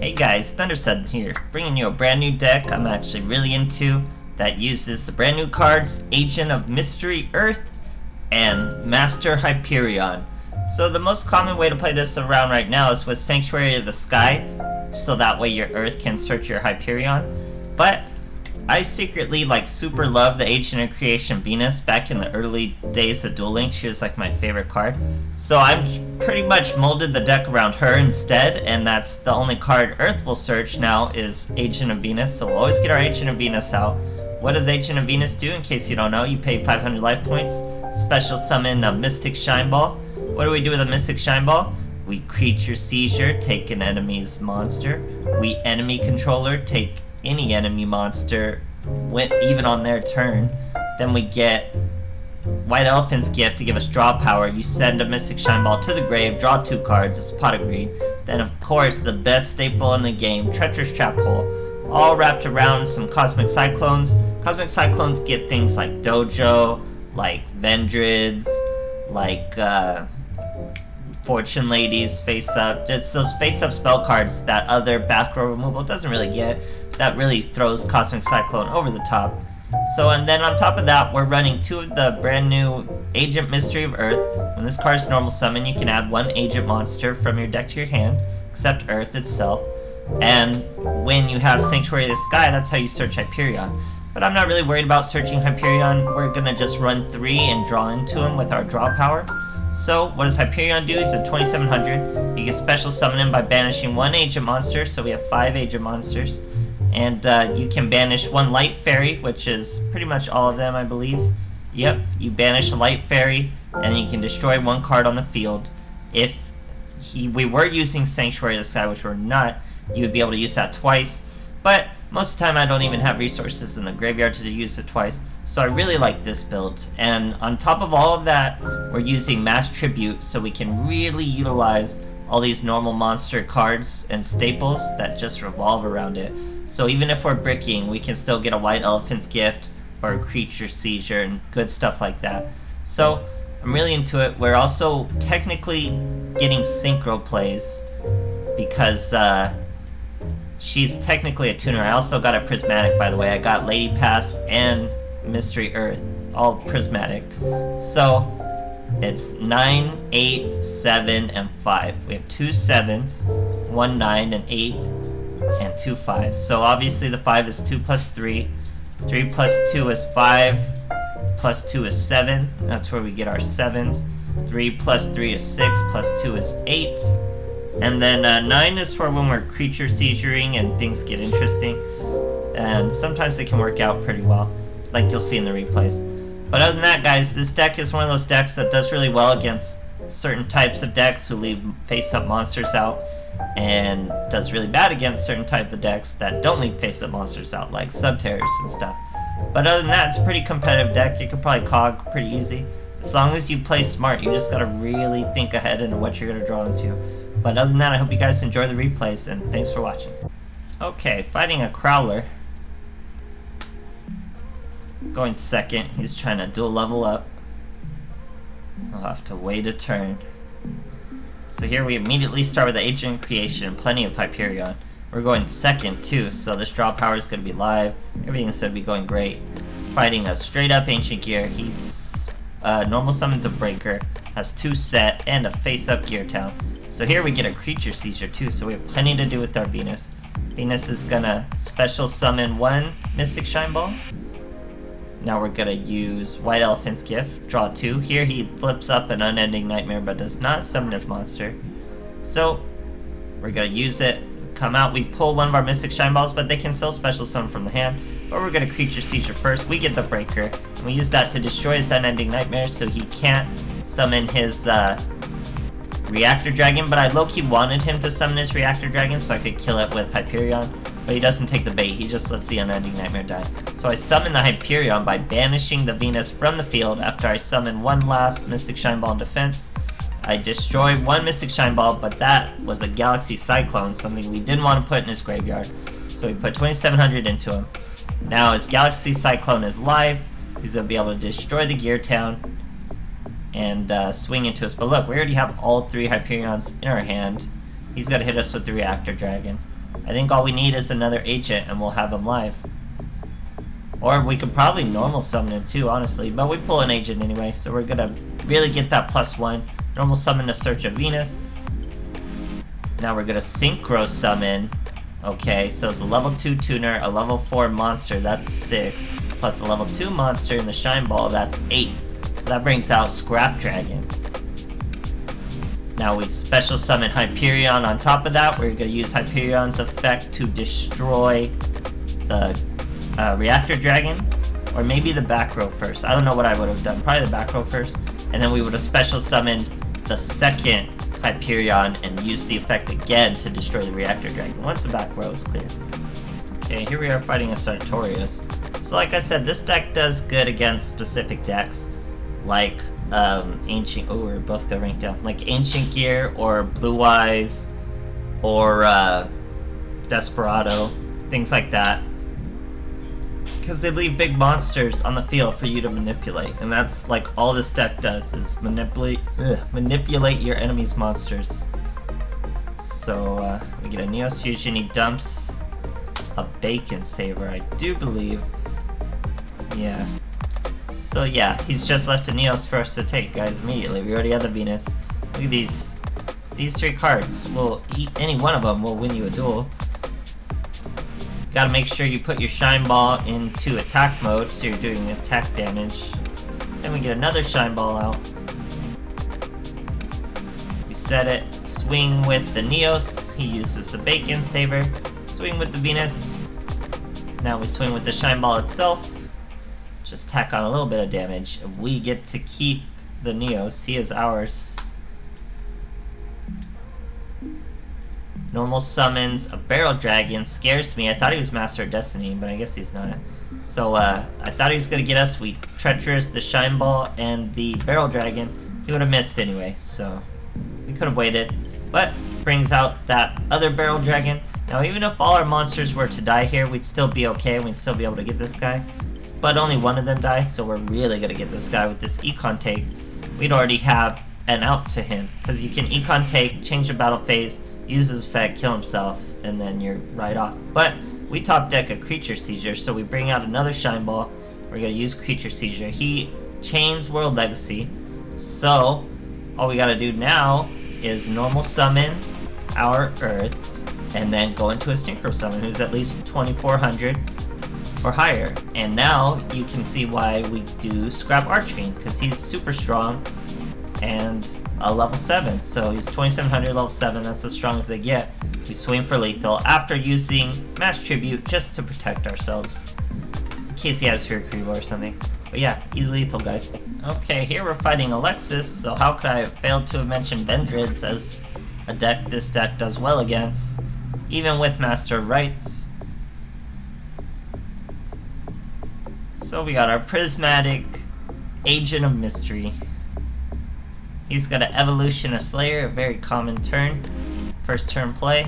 Hey guys, Thundersun here, bringing you a brand new deck I'm actually really into that uses the brand new cards Agent of Mystery Earth and Master Hyperion. So the most common way to play this around right now is with Sanctuary of the Sky, so that way your Earth can search your Hyperion. But I secretly super love the Agent of Creation Venus. Back in the early days of dueling, she was like my favorite card. So I've pretty much molded the deck around her instead, and that's the only card Earth will search now is Agent of Venus. So we'll always get our Agent of Venus out. What does Agent of Venus do? In case you don't know, you pay 500 life points, special summon a Mystic Shine Ball. What do we do with a Mystic Shine Ball? We Creature Seizure, take an enemy's monster. We Enemy Controller, take any enemy monster, even on their turn. Then we get White Elephant's Gift to give us draw power. You send a Mystic Shine Ball to the grave, draw 2 cards, it's a pot of green. Then of course the best staple in the game, Treacherous Trap Hole. All wrapped around some Cosmic Cyclones. Cosmic Cyclones get things like Dojo, like Vendrids, like Fortune Ladies, Face Up. It's those Face Up spell cards that other back row removal doesn't really get. That really throws Cosmic Cyclone over the top. So, and then on top of that, we're running 2 of the brand new Agent Mystery of Earth. When this card's normal summon, you can add 1 Agent monster from your deck to your hand, except Earth itself. And when you have Sanctuary of the Sky, that's how you search Hyperion. But I'm not really worried about searching Hyperion. We're gonna just run 3 and draw into him with our draw power. So, what does Hyperion do? He's a 2700. You can special summon him by banishing 1 Agent monster, so we have 5 Agent monsters. And you can banish 1 Light Fairy, which is pretty much all of them, I believe. Yep, you banish a Light Fairy, and you can destroy 1 card on the field. If we were using Sanctuary of the Sky, which we're not, you would be able to use that twice. But most of the time I don't even have resources in the graveyard to use it twice. So I really like this build. And on top of all of that, we're using Mass Tribute, so we can really utilize all these normal monster cards and staples that just revolve around it. So even if we're bricking, we can still get a White Elephant's Gift or a Creature Seizure and good stuff like that. So I'm really into it. We're also technically getting synchro plays because she's technically a tuner. I also got a Prismatic, by the way. I got Lady Past and Mystery Earth, all Prismatic. So it's 9, 8, 7, and 5. We have 2 7s, 1 9, and 8, and 2 5s. So obviously the 5 is 2 plus 3. 3 plus 2 is 5. Plus 2 is 7. That's where we get our 7s. 3 plus 3 is 6. Plus 2 is 8. And then 9 is for when we're creature seizuring and things get interesting. And sometimes it can work out pretty well, like you'll see in the replays. But other than that, guys, this deck is one of those decks that does really well against certain types of decks who leave face-up monsters out, and does really bad against certain type of decks that don't leave face-up monsters out, like Sartorius and stuff. But other than that, it's a pretty competitive deck. You can probably cog pretty easy. As long as you play smart, you just gotta really think ahead into what you're gonna draw into. But other than that, I hope you guys enjoy the replays, and thanks for watching. Okay, fighting a Crowler. Going second, he's trying to dual level up. I'll have to wait a turn. So here we immediately start with the Agent Creation, plenty of Hyperion. We're going second too, so this draw power is going to be live. Everything's going to be going great. Fighting a straight up Ancient Gear. He's normal summons a Breaker, has 2 set, and a face up Gear Town. So here we get a Creature Seizure too, so we have plenty to do with our Venus. Venus is going to special summon 1 Mystic Shine Ball. Now we're going to use White Elephant's Gift, draw 2. Here he flips up an Unending Nightmare but does not summon his monster. So we're going to use it, come out, we pull 1 of our Mystic Shine Balls, but they can still special summon from the hand. But we're going to Creature Seizure first, we get the Breaker, and we use that to destroy his Unending Nightmare so he can't summon his Reactor Dragon, but I low-key wanted him to summon his Reactor Dragon so I could kill it with Hyperion. But he doesn't take the bait, he just lets the Unending Nightmare die. So I summon the Hyperion by banishing the Venus from the field after I summon 1 last Mystic Shine Ball in defense. I destroy 1 Mystic Shine Ball, but that was a Galaxy Cyclone, something we didn't want to put in his graveyard. So we put 2700 into him. Now his Galaxy Cyclone is live, he's going to be able to destroy the Gear Town and swing into us. But look, we already have all 3 Hyperions in our hand. He's got to hit us with the Reactor Dragon. I think all we need is another agent and we'll have him live. Or we could probably normal summon him too, honestly, but we pull an agent anyway, so we're gonna really get that +1. Normal summon to Search of Venus. Now we're gonna synchro summon. Okay, so it's a level 2 tuner, a level 4 monster, that's 6, plus a level 2 monster in the Shine Ball, that's 8. So that brings out Scrap Dragon. Now we special summon Hyperion on top of that. We're going to use Hyperion's effect to destroy the Reactor Dragon. Or maybe the back row first. I don't know what I would have done. Probably the back row first. And then we would have special summoned the second Hyperion and used the effect again to destroy the Reactor Dragon once the back row is clear. Okay, here we are fighting a Sartorius. So like I said, this deck does good against specific decks. Like Ancient, oh, we're both gonna rank down. Like Ancient Gear or Blue Eyes or Desperado, things like that. Because they leave big monsters on the field for you to manipulate, and that's like all this deck does is manipulate your enemy's monsters. So we get a Neos Fusion. He dumps a Bacon Saver, I do believe. Yeah. So yeah, he's just left a Neos for us to take, guys, immediately. We already have the Venus. Look at these 3 cards. We'll eat any one of them, will win you a duel. Gotta make sure you put your Shine Ball into attack mode, so you're doing attack damage. Then we get another Shine Ball out. We set it, swing with the Neos. He uses the Bacon Saver. Swing with the Venus. Now we swing with the Shine Ball itself. Just tack on a little bit of damage, and we get to keep the Neos. He is ours. Normal summons a Barrel Dragon. Scares me. I thought he was Master of Destiny, but I guess he's not. So I thought he was gonna get us. We Treacherous the Shine Ball and the Barrel Dragon. He would have missed anyway, so we could have waited. But brings out that other Barrel Dragon. Now even if all our monsters were to die here, we'd still be okay. We'd still be able to get this guy. But only one of them dies, so we're really gonna get this guy with this Econ Take. We'd already have an out to him, because you can Econ Take, change the battle phase, use his effect, kill himself, and then you're right off. But we top deck a Creature Seizure, so we bring out another Shine Ball. We're gonna use Creature Seizure. He chains World Legacy, so all we gotta do now is normal summon our Earth, and then go into a Synchro Summon, who's at least 2400 or higher. And now you can see why we do Scrap Archfiend, because he's super strong and a level 7, so he's 2700 level 7, that's as strong as they get. We swing for lethal after using Mass Tribute just to protect ourselves, in case he has Fear Creeper or something. But yeah, he's lethal, guys. Okay, here we're fighting Alexis, so how could I have failed to have mentioned Vendrids as a deck this deck does well against, even with Master of Rights. So we got our Prismatic Agent of Mystery. He's got an Evolution of Slayer, a very common turn. First turn play.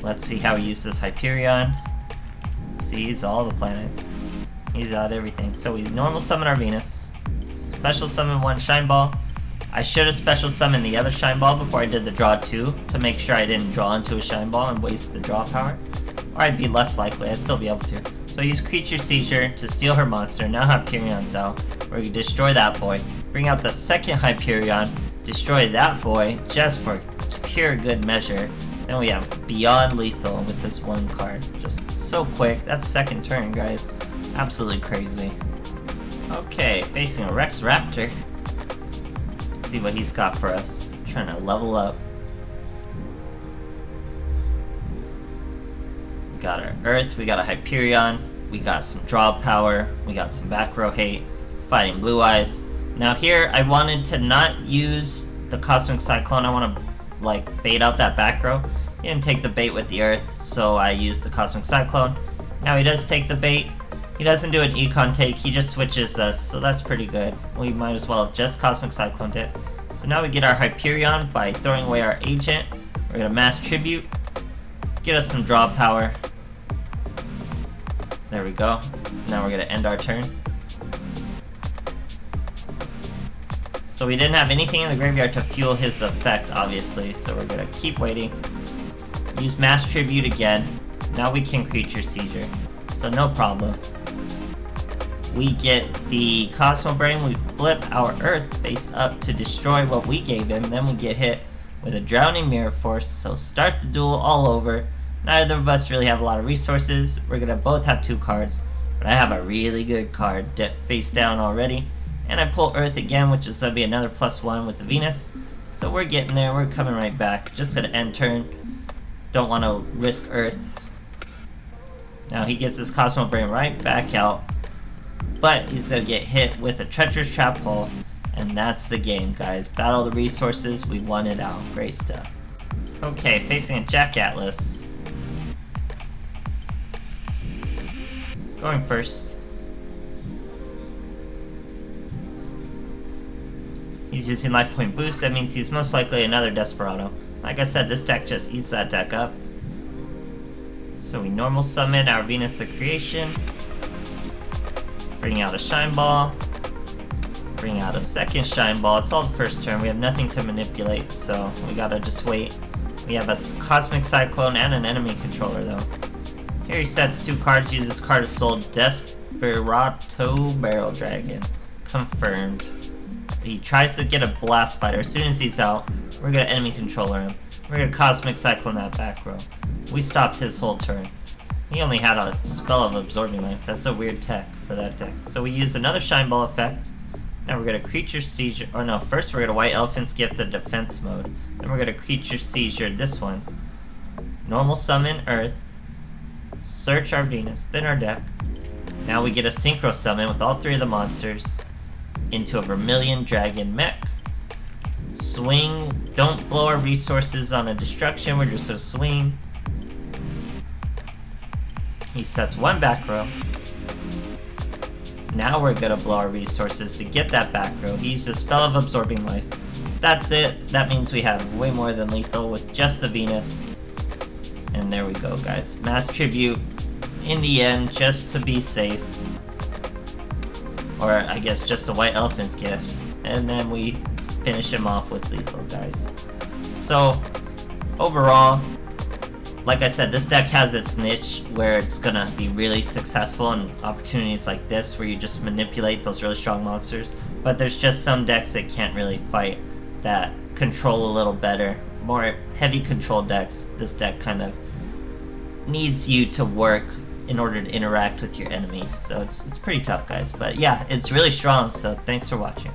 Let's see how he uses Hyperion. See, he's all the planets. He's out everything. So we normal summon our Venus. Special summon 1 Shine Ball. I should have special summoned the other Shine Ball before I did the draw 2 to make sure I didn't draw into a Shine Ball and waste the draw power. Or I'd be less likely, I'd still be able to. So I use Creature Seizure to steal her monster. Now Hyperion's out. We're gonna destroy that boy. Bring out the second Hyperion. Destroy that boy just for pure good measure. Then we have Beyond Lethal with this 1 card. Just so quick. That's second turn, guys. Absolutely crazy. Okay, facing a Rex Raptor. Let's see what he's got for us. Trying to level up. We got our Earth, we got a Hyperion, we got some draw power, we got some back row hate, fighting Blue Eyes. Now here, I wanted to not use the Cosmic Cyclone. I want to like bait out that back row. He didn't take the bait with the Earth, so I used the Cosmic Cyclone. Now he does take the bait. He doesn't do an Econ Take, he just switches us, so that's pretty good. We might as well have just Cosmic Cycloned it. So now we get our Hyperion by throwing away our Agent. We're gonna Mass Tribute, get us some draw power. There we go. Now we're gonna end our turn. So we didn't have anything in the graveyard to fuel his effect, obviously, so we're gonna keep waiting. Use Mass Tribute again. Now we can Creature Seizure. So no problem. We get the Cosmo Brain, we flip our Earth face up to destroy what we gave him, then we get hit with a Drowning Mirror Force, so start the duel all over. Neither of us really have a lot of resources, we're gonna both have 2 cards, but I have a really good card face down already, and I pull Earth again, which is gonna be another +1 with the Venus, so we're getting there, we're coming right back, just gonna end turn, don't want to risk Earth. Now he gets his Cosmo Brain right back out, but he's gonna get hit with a Treacherous Trap Hole, and that's the game, guys. Battle the resources, we won it out. Great stuff. Okay, facing a Jack Atlas. Going first. He's using Life Point Boost, that means he's most likely another Desperado. Like I said, this deck just eats that deck up. So we normal summon our Venus of Creation. Bring out a Shine Ball. Bring out a second Shine Ball. It's all the first turn. We have nothing to manipulate, so we gotta just wait. We have a Cosmic Cyclone and an enemy controller, though. Here he sets 2 cards, uses Card of Soul, Desperado Barrel Dragon. Confirmed. He tries to get a Blast Spider. As soon as he's out, we're gonna enemy controller him. We're gonna Cosmic Cyclone that back row. We stopped his whole turn. He only had a spell of Absorbing Life. That's a weird tech for that deck. So we use another Shine Ball effect. Now we're gonna Creature Seizure, or no, first we're gonna White Elephant's Gift the defense mode. Then we're gonna Creature Seizure this one. Normal summon Earth. Search our Venus, then our deck. Now we get a Synchro Summon with all 3 of the monsters into a Vermilion Dragon mech. Swing, don't blow our resources on a destruction, we're just gonna swing. He sets 1 back row. Now we're gonna blow our resources to get that back row. He used a spell of Absorbing Life. That's it. That means we have way more than lethal with just the Venus. And there we go, guys. Mass Tribute in the end, just to be safe. Or I guess just a White Elephant's Gift. And then we finish him off with lethal, guys. So, overall, like I said, this deck has its niche where it's gonna be really successful in opportunities like this where you just manipulate those really strong monsters. But there's just some decks that can't really fight, that control a little better. More heavy control decks, this deck kind of needs you to work in order to interact with your enemy. So it's pretty tough, guys. But yeah, it's really strong, so thanks for watching.